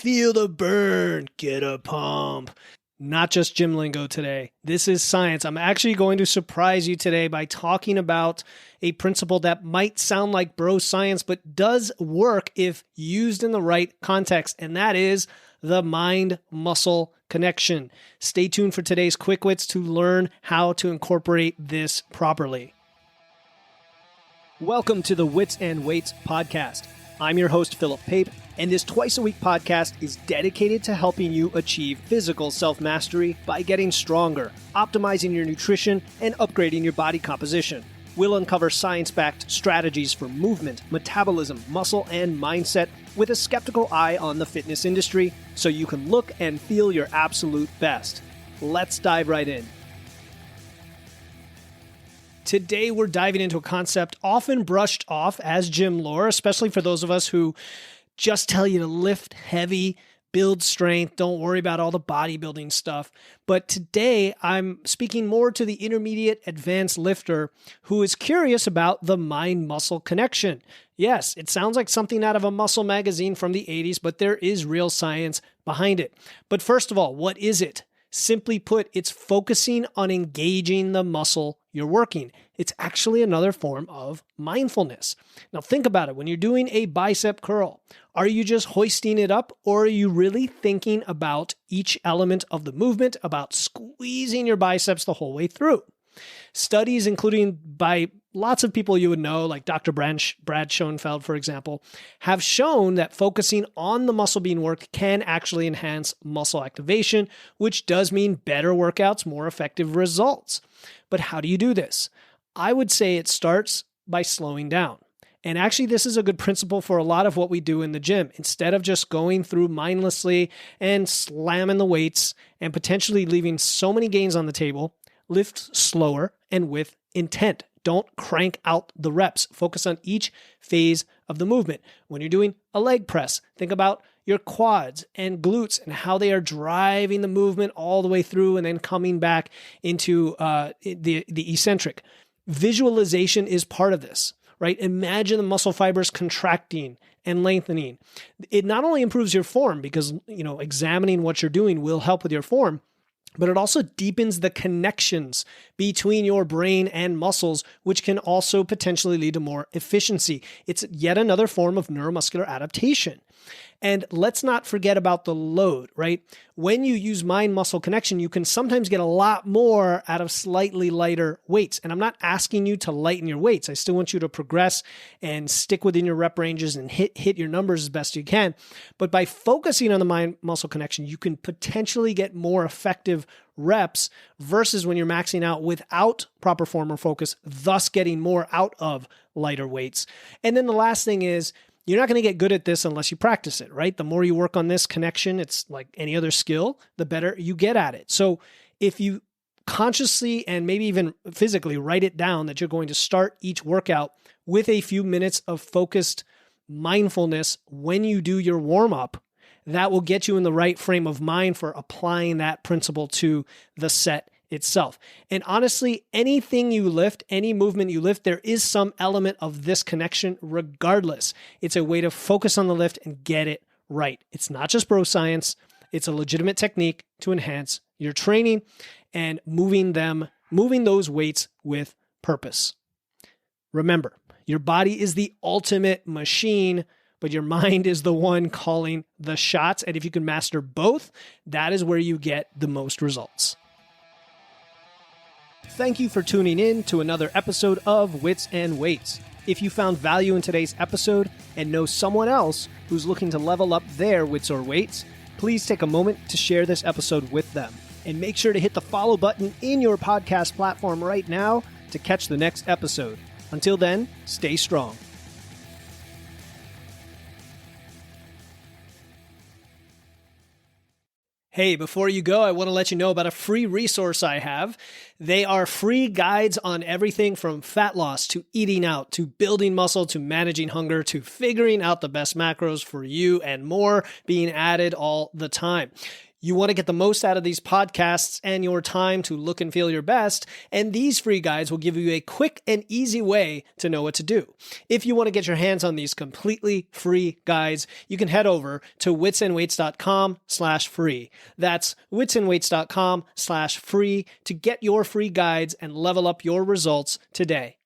Feel the burn, get a pump. Not just gym lingo today. This is science. I'm actually going to surprise you today by talking about a principle that might sound like bro science, but does work if used in the right context, and that is the mind-muscle connection. Stay tuned for today's Quick Wits to learn how to incorporate this properly. Welcome to the Wits and Weights podcast. I'm your host, Philip Pape, and this twice-a-week podcast is dedicated to helping you achieve physical self-mastery by getting stronger, optimizing your nutrition, and upgrading your body composition. We'll uncover science-backed strategies for movement, metabolism, muscle, and mindset with a skeptical eye on the fitness industry so you can look and feel your absolute best. Let's dive right in. Today, we're diving into a concept often brushed off as gym lore, especially for those of us who just tell you to lift heavy, build strength, don't worry about all the bodybuilding stuff. But today, I'm speaking more to the intermediate advanced lifter who is curious about the mind-muscle connection. Yes, it sounds like something out of a muscle magazine from the 80s, but there is real science behind it. But first of all, what is it? Simply put, it's focusing on engaging the muscle you're working. It's actually another form of mindfulness. Now think about it. When you're doing a bicep curl, are you just hoisting it up, or are you really thinking about each element of the movement, about squeezing your biceps the whole way through? Studies, including by lots of people you would know, like Dr. Brad Schoenfeld, for example, have shown that focusing on the muscle being worked can actually enhance muscle activation, which does mean better workouts, more effective results. But how do you do this? I would say it starts by slowing down. And actually, this is a good principle for a lot of what we do in the gym. Instead of just going through mindlessly and slamming the weights and potentially leaving so many gains on the table, lift slower and with intent. Don't crank out the reps. Focus on each phase of the movement. When you're doing a leg press, think about your quads and glutes and how they are driving the movement all the way through and then coming back into the eccentric. Visualization is part of this, right? Imagine the muscle fibers contracting and lengthening. It not only improves your form because, examining what you're doing will help with your form, but it also deepens the connections between your brain and muscles, which can also potentially lead to more efficiency. It's yet another form of neuromuscular adaptation. And let's not forget about the load, right? When you use mind-muscle connection, you can sometimes get a lot more out of slightly lighter weights. And I'm not asking you to lighten your weights. I still want you to progress and stick within your rep ranges and hit your numbers as best you can. But by focusing on the mind-muscle connection, you can potentially get more effective reps versus when you're maxing out without proper form or focus, thus getting more out of lighter weights. And then the last thing is, you're not going to get good at this unless you practice it, right? The more you work on this connection, it's like any other skill, the better you get at it. So if you consciously and maybe even physically write it down that you're going to start each workout with a few minutes of focused mindfulness when you do your warm-up, that will get you in the right frame of mind for applying that principle to the set itself. And honestly, anything you lift, any movement you lift, there is some element of this connection regardless. It's a way to focus on the lift and get it right. It's not just bro science. It's a legitimate technique to enhance your training and moving those weights with purpose. Remember, your body is the ultimate machine, but your mind is the one calling the shots. And if you can master both, that is where you get the most results. Thank you for tuning in to another episode of Wits and Weights. If you found value in today's episode and know someone else who's looking to level up their wits or weights, please take a moment to share this episode with them. And make sure to hit the follow button in your podcast platform right now to catch the next episode. Until then, stay strong. Hey, before you go, I want to let you know about a free resource I have. They are free guides on everything from fat loss to eating out to building muscle to managing hunger to figuring out the best macros for you and more being added all the time. You want to get the most out of these podcasts and your time to look and feel your best, and these free guides will give you a quick and easy way to know what to do. If you want to get your hands on these completely free guides, you can head over to witsandweights.com/free. That's witsandweights.com/free to get your free guides and level up your results today.